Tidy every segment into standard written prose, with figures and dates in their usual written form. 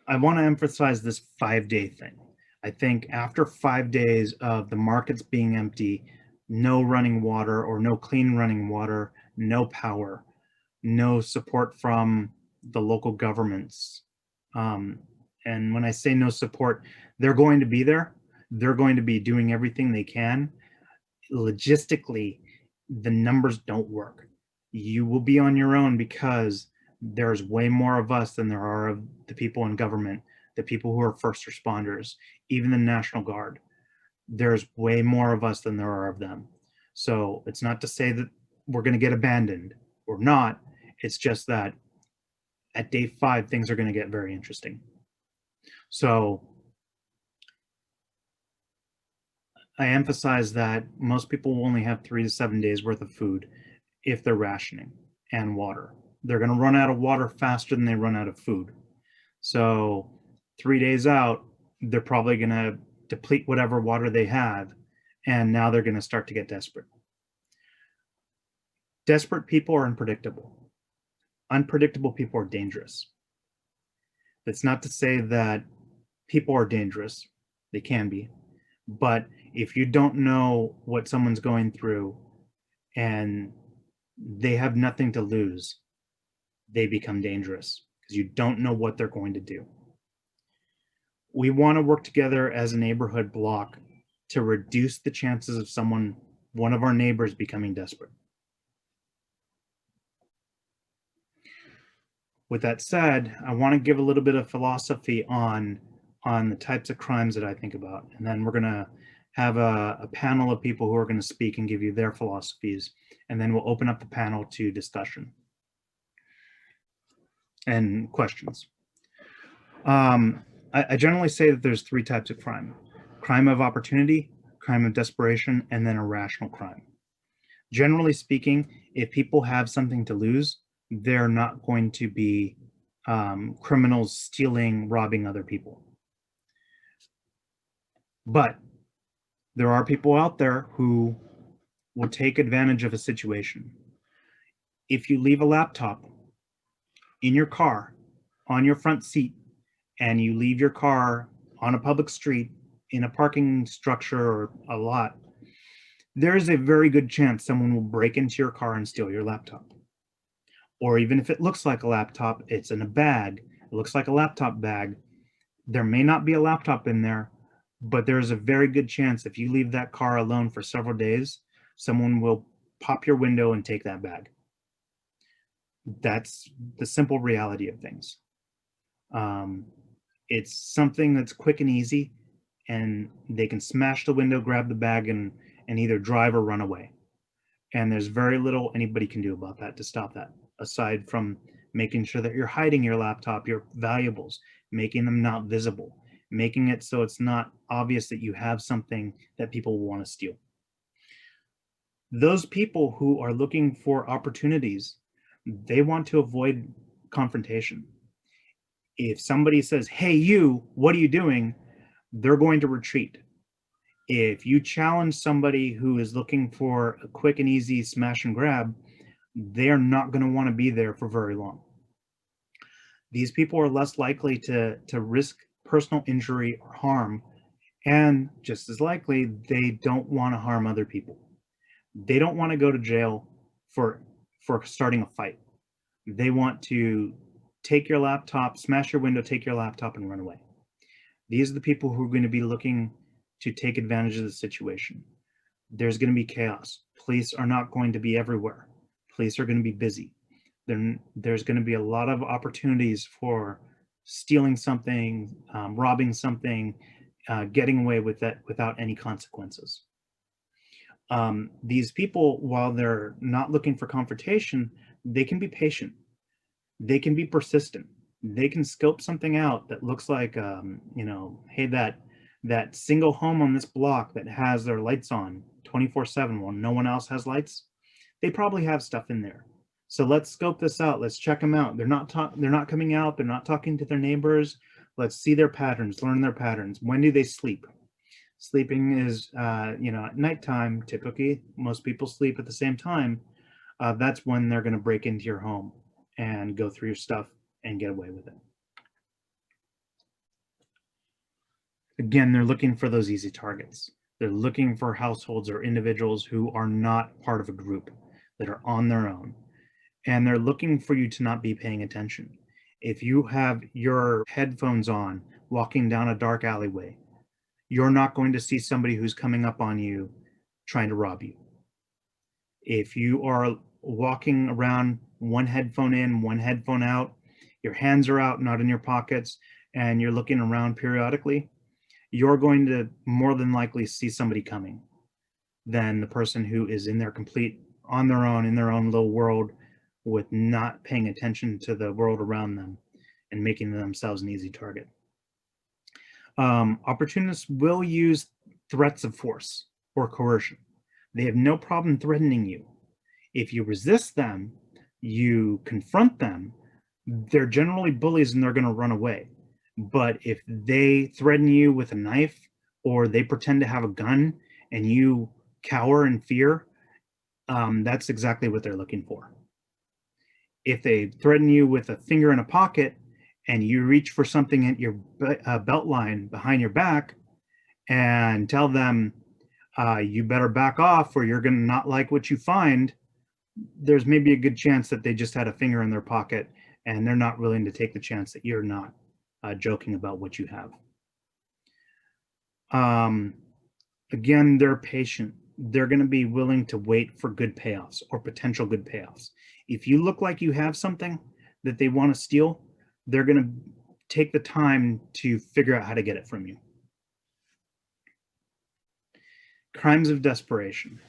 I want to emphasize this 5-day thing. I think after 5 days of the markets being empty, no running water or no clean running water, no power, no support from the local governments. Um, and when I say no support, they're going to be there. They're going to be doing everything they can. Logistically, the numbers don't work. You will be on your own because there's way more of us than there are of the people in government, the people who are first responders, even the National Guard. There's way more of us than there are of them. So it's not to say that we're going to get abandoned. We're not. It's just that at day 5, things are going to get very interesting. So I emphasize that most people will only have 3 to 7 days worth of food if they're rationing and water. They're going to run out of water faster than they run out of food. So 3 days out, they're probably going to deplete whatever water they have, and now they're going to start to get desperate. Desperate people are unpredictable. Unpredictable people are dangerous. That's not to say that people are dangerous. They can be. But if you don't know what someone's going through and they have nothing to lose, they become dangerous because you don't know what they're going to do. We want to work together as a neighborhood block to reduce the chances of one of our neighbors becoming desperate. With that said, I want to give a little bit of philosophy on the types of crimes that I think about. And then we're going to have a panel of people who are going to speak and give you their philosophies. And then we'll open up the panel to discussion and questions. I generally say that there's 3 types of crime: crime of opportunity, crime of desperation, and then irrational crime. Generally speaking, if people have something to lose, they're not going to be criminals stealing, robbing other people. But there are people out there who will take advantage of a situation. If you leave a laptop in your car on your front seat and you leave your car on a public street in a parking structure or a lot, there is a very good chance someone will break into your car and steal your laptop. Or even if it looks like a laptop, it's in a bag, it looks like a laptop bag. There may not be a laptop in there, but there's a very good chance if you leave that car alone for several days, someone will pop your window and take that bag. That's the simple reality of things. It's something that's quick and easy, and they can smash the window, grab the bag, and either drive or run away. And there's very little anybody can do about that to stop that, aside from making sure that you're hiding your laptop, your valuables, making them not visible, making it so it's not obvious that you have something that people will want to steal. Those people who are looking for opportunities, they want to avoid confrontation. If somebody says, "Hey, you, what are you doing?" they're going to retreat. If you challenge somebody who is looking for a quick and easy smash and grab, they're not going to want to be there for very long. These people are less likely to risk personal injury or harm, and just as likely, they don't want to harm other people. They don't want to go to jail for starting a fight. They want to take your laptop, smash your window, take your laptop, and run away. These are the people who are going to be looking to take advantage of the situation. There's going to be chaos. Police are not going to be everywhere. Police are going to be busy. There's going to be a lot of opportunities for stealing something, robbing something, getting away with that without any consequences. These people, while they're not looking for confrontation, they can be patient. They can be persistent. They can scope something out that looks like, hey, that single home on this block that has their lights on 24/7 while no one else has lights, they probably have stuff in there. So let's scope this out. Let's check them out. They're not coming out. They're not talking to their neighbors. Let's see their patterns, learn their patterns. When do they sleep? Sleeping is, at nighttime, typically. Most people sleep at the same time. That's when they're going to break into your home and go through your stuff and get away with it. Again, they're looking for those easy targets. They're looking for households or individuals who are not part of a group, that are on their own. And they're looking for you to not be paying attention. If you have your headphones on, walking down a dark alleyway, you're not going to see somebody who's coming up on you trying to rob you. If you are walking around, one headphone in, one headphone out, your hands are out, not in your pockets, and you're looking around periodically, you're going to more than likely see somebody coming than the person who is in their on their own, in their own little world, with not paying attention to the world around them and making themselves an easy target. Opportunists will use threats of force or coercion. They have no problem threatening you. If you resist them, you confront them, they're generally bullies and they're going to run away. But if they threaten you with a knife, or they pretend to have a gun and you cower in fear, that's exactly what they're looking for. If they threaten you with a finger in a pocket and you reach for something at your belt line behind your back and tell them, you better back off or you're going to not like what you find, there's maybe a good chance that they just had a finger in their pocket and they're not willing to take the chance that you're not joking about what you have. Again, they're patient. They're going to be willing to wait for good payoffs or potential good payoffs. If you look like you have something that they want to steal, they're going to take the time to figure out how to get it from you. Crimes of desperation.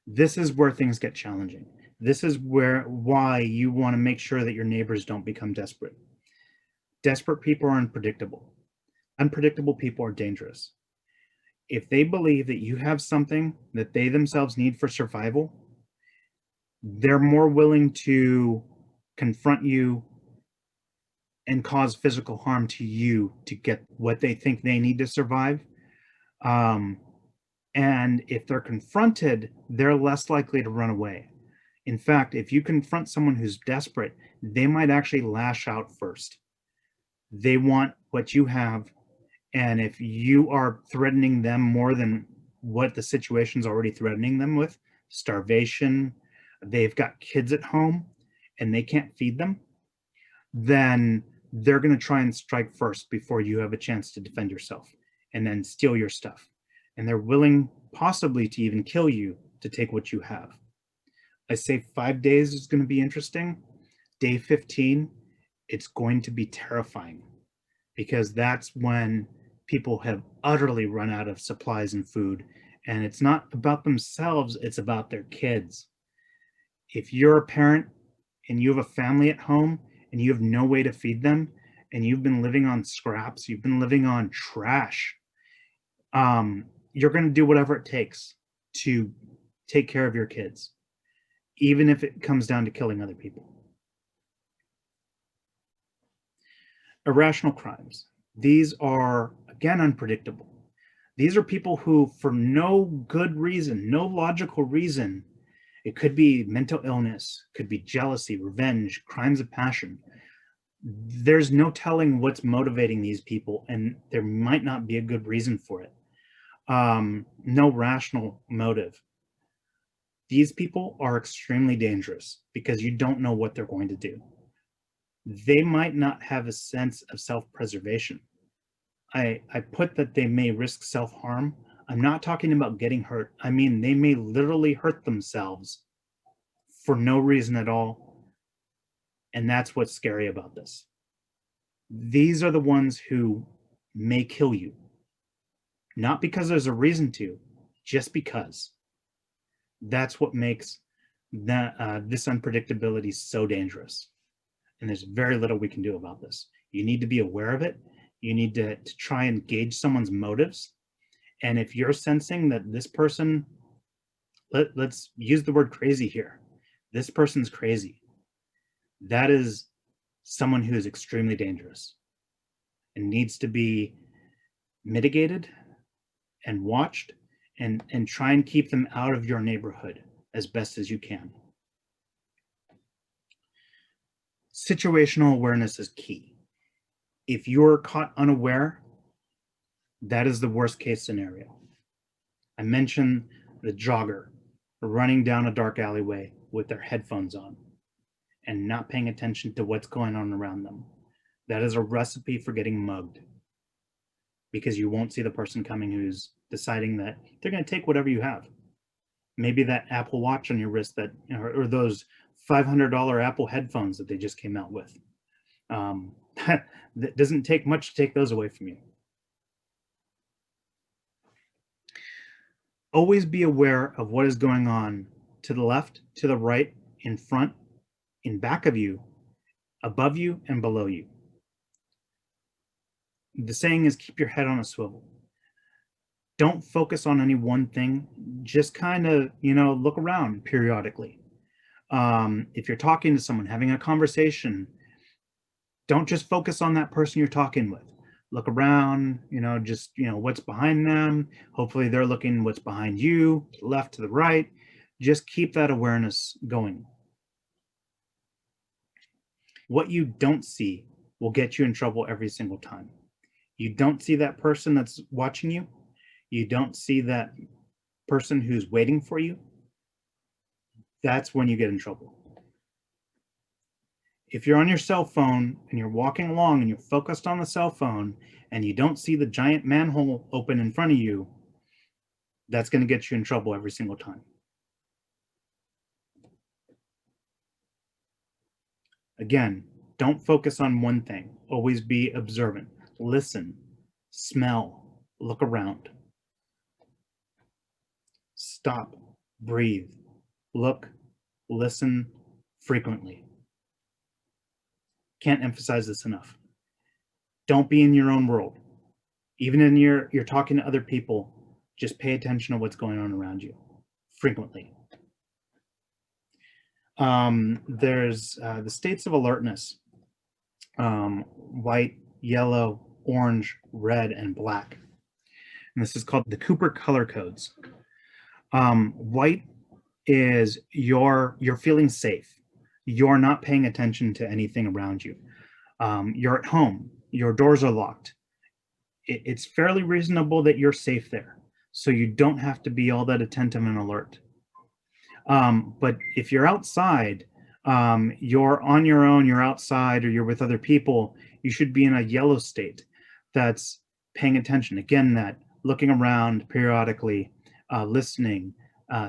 This is where things get challenging. This is why you want to make sure that your neighbors don't become desperate. Desperate people are unpredictable. Unpredictable people are dangerous. If they believe that you have something that they themselves need for survival, they're more willing to confront you and cause physical harm to you to get what they think they need to survive. And if they're confronted, they're less likely to run away. In fact, if you confront someone who's desperate, they might actually lash out first. They want what you have. And if you are threatening them more than what the situation's already threatening them with, starvation, they've got kids at home and they can't feed them, then they're going to try and strike first before you have a chance to defend yourself and then steal your stuff. And they're willing possibly to even kill you to take what you have. I say 5 days is going to be interesting. Day 15, it's going to be terrifying because that's when people have utterly run out of supplies and food. And it's not about themselves, it's about their kids. If you're a parent and you have a family at home and you have no way to feed them and you've been living on scraps, you've been living on trash, you're going to do whatever it takes to take care of your kids, even if it comes down to killing other people. Irrational crimes. These are, again, unpredictable. These are people who, for no good reason, no logical reason, it could be mental illness, could be jealousy, revenge, crimes of passion. There's no telling what's motivating these people, and there might not be a good reason for it. No rational motive. These people are extremely dangerous because you don't know what they're going to do. They might not have a sense of self-preservation. I put that they may risk self-harm. I'm not talking about getting hurt. I mean, they may literally hurt themselves for no reason at all. And that's what's scary about this. These are the ones who may kill you. Not because there's a reason to, just because. That's what makes this unpredictability so dangerous. And there's very little we can do about this. You need to be aware of it. You need to try and gauge someone's motives. And if you're sensing that this person, let's use the word crazy here. This person's crazy. That is someone who is extremely dangerous and needs to be mitigated and watched, and try and keep them out of your neighborhood as best as you can. Situational awareness is key. If you're caught unaware, That is the worst case scenario. I mentioned the jogger running down a dark alleyway with their headphones on and not paying attention to what's going on around them. That is a recipe for getting mugged, because you won't see the person coming who's deciding that they're going to take whatever you have. Maybe that Apple Watch on your wrist, that, or those $500 Apple headphones that they just came out with. That doesn't take much to take those away from you. Always be aware of what is going on to the left, to the right, in front, in back of you, above you, and below you. The saying is, keep your head on a swivel. Don't focus on any one thing. Just kind of, look around periodically. If you're talking to someone, having a conversation, don't just focus on that person you're talking with. Look around, just, what's behind them. Hopefully they're looking what's behind you, to the left, to the right. Just keep that awareness going. What you don't see will get you in trouble every single time. You don't see that person that's watching you. You don't see that person who's waiting for you. That's when you get in trouble. If you're on your cell phone and you're walking along and you're focused on the cell phone and you don't see the giant manhole open in front of you, that's going to get you in trouble every single time. Again, don't focus on one thing. Always be observant. Listen, smell, look around. Stop, breathe, look, listen frequently. Can't emphasize this enough. Don't be in your own world. Even in you're talking to other people, just pay attention to what's going on around you frequently. There's the states of alertness: white, yellow, orange, red, and black. And this is called the Cooper color codes. White is you're feeling safe. You're not paying attention to anything around you. You're at home. Your doors are locked. It's fairly reasonable that you're safe there, so you don't have to be all that attentive and alert. But if you're outside, you're on your own, you're outside, or you're with other people, you should be in a yellow state that's paying attention. Again, that looking around periodically, listening,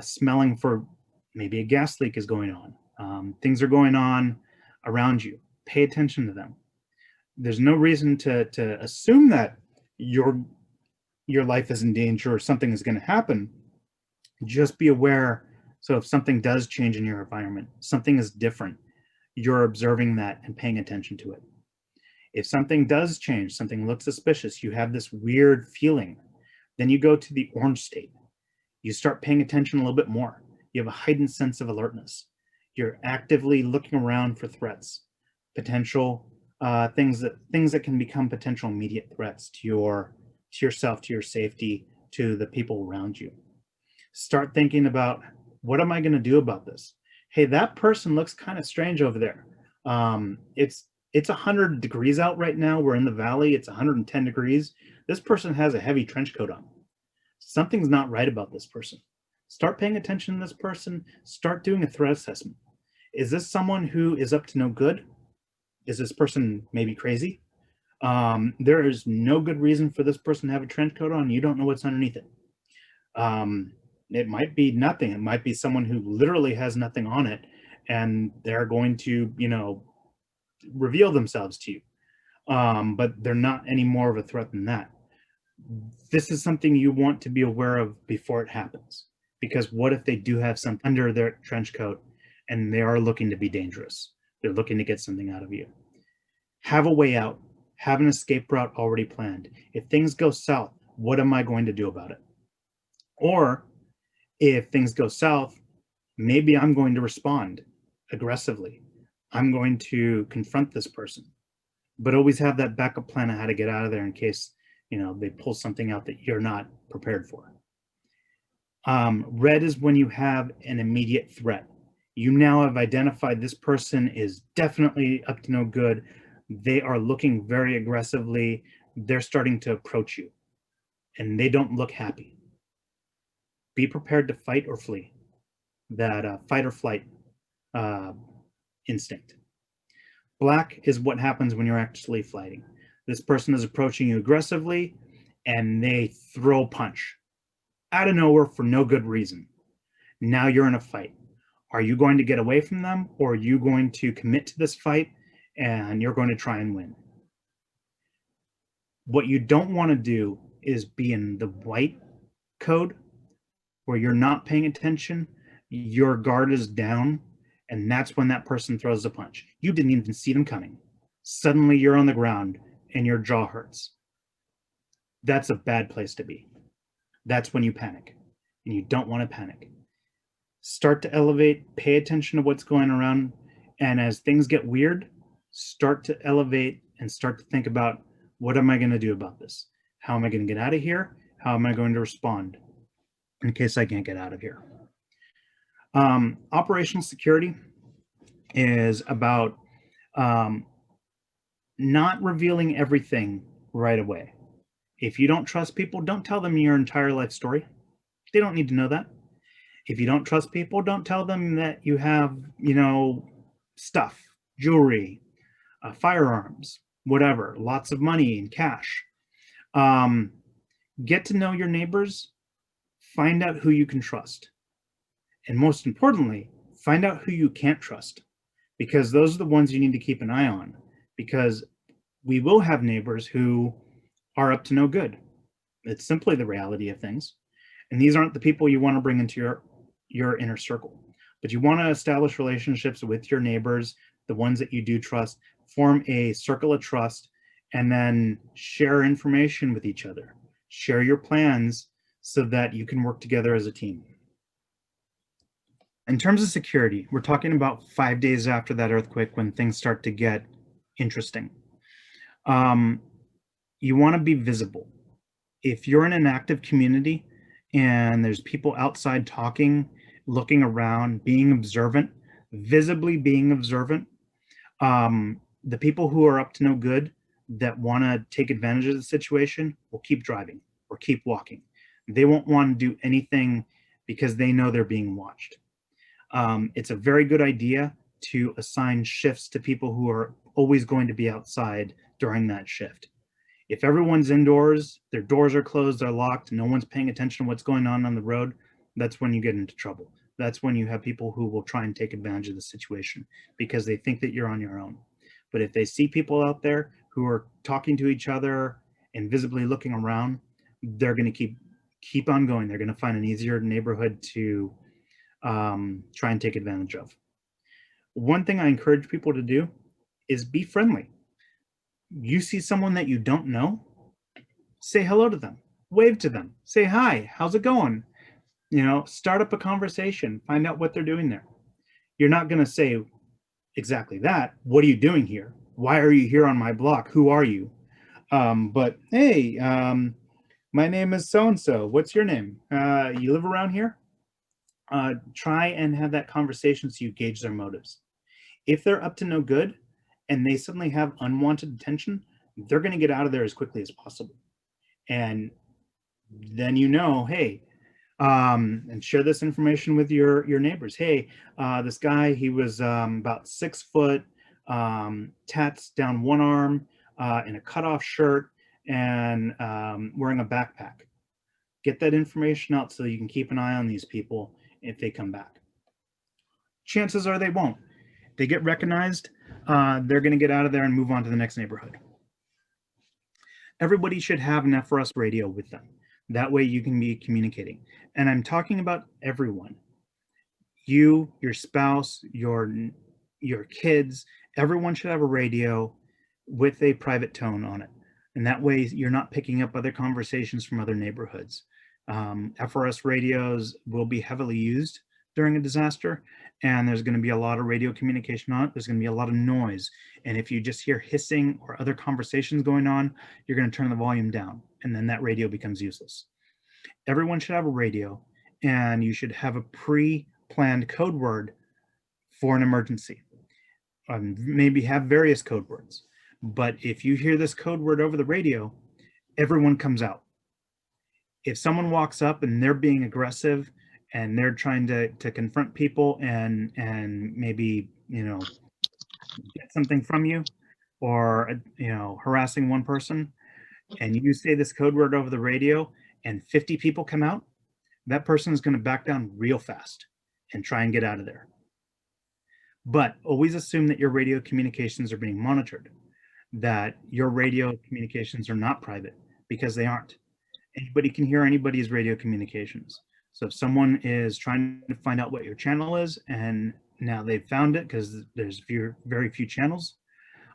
smelling for maybe a gas leak is going on. Things are going on around you. Pay attention to them. There's no reason to assume that your life is in danger or something is going to happen. Just be aware. So if something does change in your environment, something is different, you're observing that and paying attention to it. If something does change, something looks suspicious, you have this weird feeling, then you go to the orange state. You start paying attention a little bit more. You have a heightened sense of alertness. You're actively looking around for threats, potential things that can become potential immediate threats to yourself, to your safety, to the people around you. Start thinking about, what am I going to do about this? Hey, that person looks kind of strange over there. It's 100 degrees out right now. We're in the valley. It's 110 degrees. This person has a heavy trench coat on. Something's not right about this person. Start paying attention to this person. Start doing a threat assessment. Is this someone who is up to no good? Is this person maybe crazy? There is no good reason for this person to have a trench coat on. You don't know what's underneath it. It might be nothing. It might be someone who literally has nothing on it, and they're going to, reveal themselves to you. But they're not any more of a threat than that. This is something you want to be aware of before it happens, because what if they do have something under their trench coat and they are looking to be dangerous? They're looking to get something out of you. Have a way out. Have an escape route already planned. If things go south, what am I going to do about it? Or if things go south, maybe I'm going to respond aggressively. I'm going to confront this person, but always have that backup plan of how to get out of there in case, they pull something out that you're not prepared for. Red is when you have an immediate threat. You now have identified this person is definitely up to no good. They are looking very aggressively. They're starting to approach you. and they don't look happy. Be prepared to fight or flee. That fight or flight instinct. Black is what happens when you're actually fighting. This person is approaching you aggressively and they throw a punch out of nowhere for no good reason. Now you're in a fight. Are you going to get away from them, or are you going to commit to this fight and you're going to try and win? What you don't want to do is be in the white code where you're not paying attention, your guard is down, and that's when that person throws a punch. You didn't even see them coming. Suddenly you're on the ground and your jaw hurts. That's a bad place to be. That's when you panic, and you don't want to panic. Start to elevate, pay attention to what's going around, and as things get weird, start to elevate and start to think about, what am I going to do about this? How am I going to get out of here? How am I going to respond in case I can't get out of here? Operational security is about not revealing everything right away. If you don't trust people, don't tell them your entire life story. They don't need to know that. If you don't trust people, don't tell them that you have, stuff, jewelry, firearms, whatever, lots of money and cash. Get to know your neighbors, find out who you can trust. And most importantly, find out who you can't trust, because those are the ones you need to keep an eye on, because we will have neighbors who are up to no good. It's simply the reality of things. And these aren't the people you want to bring into your inner circle. But you want to establish relationships with your neighbors, the ones that you do trust, form a circle of trust, and then share information with each other. Share your plans so that you can work together as a team. In terms of security, we're talking about 5 days after that earthquake when things start to get interesting. You want to be visible. If you're in an active community and there's people outside talking, looking around, being observant, visibly being observant, the people who are up to no good that want to take advantage of the situation will keep driving or keep walking. They won't want to do anything because they know they're being watched. It's a very good idea to assign shifts to people who are always going to be outside during that shift. If everyone's indoors, their doors are closed, they're locked, no one's paying attention to what's going on the road, that's when you get into trouble. That's when you have people who will try and take advantage of the situation because they think that you're on your own. But if they see people out there who are talking to each other and visibly looking around, they're going to keep on going. They're going to find an easier neighborhood to try and take advantage of. One thing I encourage people to do is be friendly. You see someone that you don't know, say hello to them, wave to them, say hi, how's it going? Start up a conversation, find out what they're doing there. You're not going to say exactly that. What are you doing here? Why are you here on my block? Who are you? But hey, my name is so-and-so. What's your name? You live around here? Try and have that conversation so you gauge their motives. If they're up to no good and they suddenly have unwanted attention, they're going to get out of there as quickly as possible. And then hey, and share this information with your neighbors. Hey, this guy, he was about 6 foot, tats down one arm, in a cutoff shirt, and wearing a backpack. Get that information out so you can keep an eye on these people if they come back. Chances are they won't. If they get recognized, they're going to get out of there and move on to the next neighborhood. Everybody should have an FRS radio with them. That way you can be communicating. And I'm talking about everyone. You, your spouse, your kids, everyone should have a radio with a private tone on it. And that way you're not picking up other conversations from other neighborhoods. FRS radios will be heavily used during a disaster, and there's going to be a lot of radio communication on it. There's going to be a lot of noise. And if you just hear hissing or other conversations going on, you're going to turn the volume down, and then that radio becomes useless. Everyone should have a radio, and you should have a pre-planned code word for an emergency. Maybe have various code words. But if you hear this code word over the radio, everyone comes out. If someone walks up and they're being aggressive and they're trying to confront people and maybe, you know, get something from you, or, you know, harassing one person, and you say this code word over the radio and 50 people come out, that person is going to back down real fast and try and get out of there. But always assume that your radio communications are being monitored, that your radio communications are not private, because they aren't. Anybody can hear anybody's radio communications. So if someone is trying to find out what your channel is, and now they've found it because there's very few channels,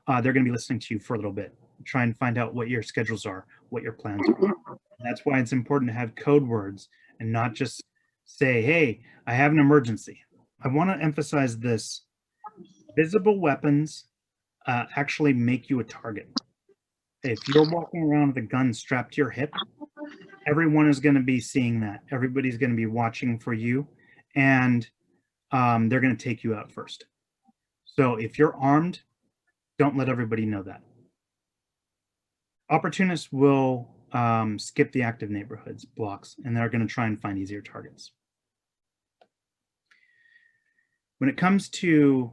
they're going to be listening to you for a little bit. Try and find out what your schedules are, what your plans are. That's why it's important to have code words and not just say, hey, I have an emergency. I want to emphasize this. Visible weapons actually make you a target. If you're walking around with a gun strapped to your hip, everyone is going to be seeing that. Everybody's going to be watching for you, and they're going to take you out first. So if you're armed, don't let everybody know that. Opportunists will skip the active neighborhoods, blocks, and they're going to try and find easier targets. When it comes to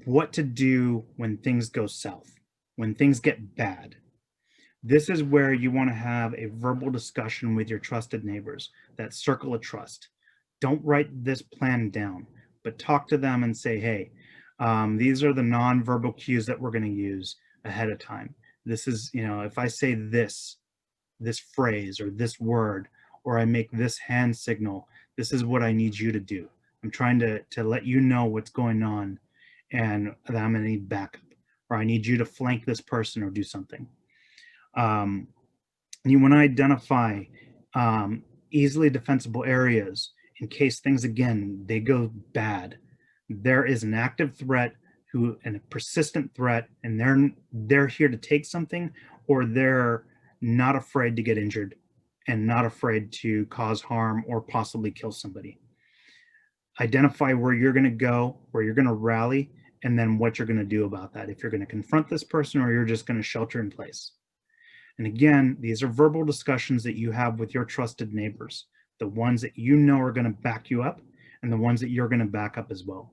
what to do when things go south, when things get bad, this is where you want to have a verbal discussion with your trusted neighbors, that circle of trust. Don't write this plan down, but talk to them and say, hey, these are the nonverbal cues that we're going to use ahead of time. This is, you know, if I say this phrase or this word, or I make this hand signal, this is what I need you to do. I'm trying to let you know what's going on and that I'm going to need backup, or I need you to flank this person or do something. You want to identify easily defensible areas in case things, again, they go bad. There is an active threat and a persistent threat, and they're here to take something, or they're not afraid to get injured and not afraid to cause harm or possibly kill somebody. Identify where you're going to go, where you're going to rally, and then what you're going to do about that. If you're going to confront this person or you're just going to shelter in place. And again, these are verbal discussions that you have with your trusted neighbors, the ones that you know are going to back you up and the ones that you're going to back up as well.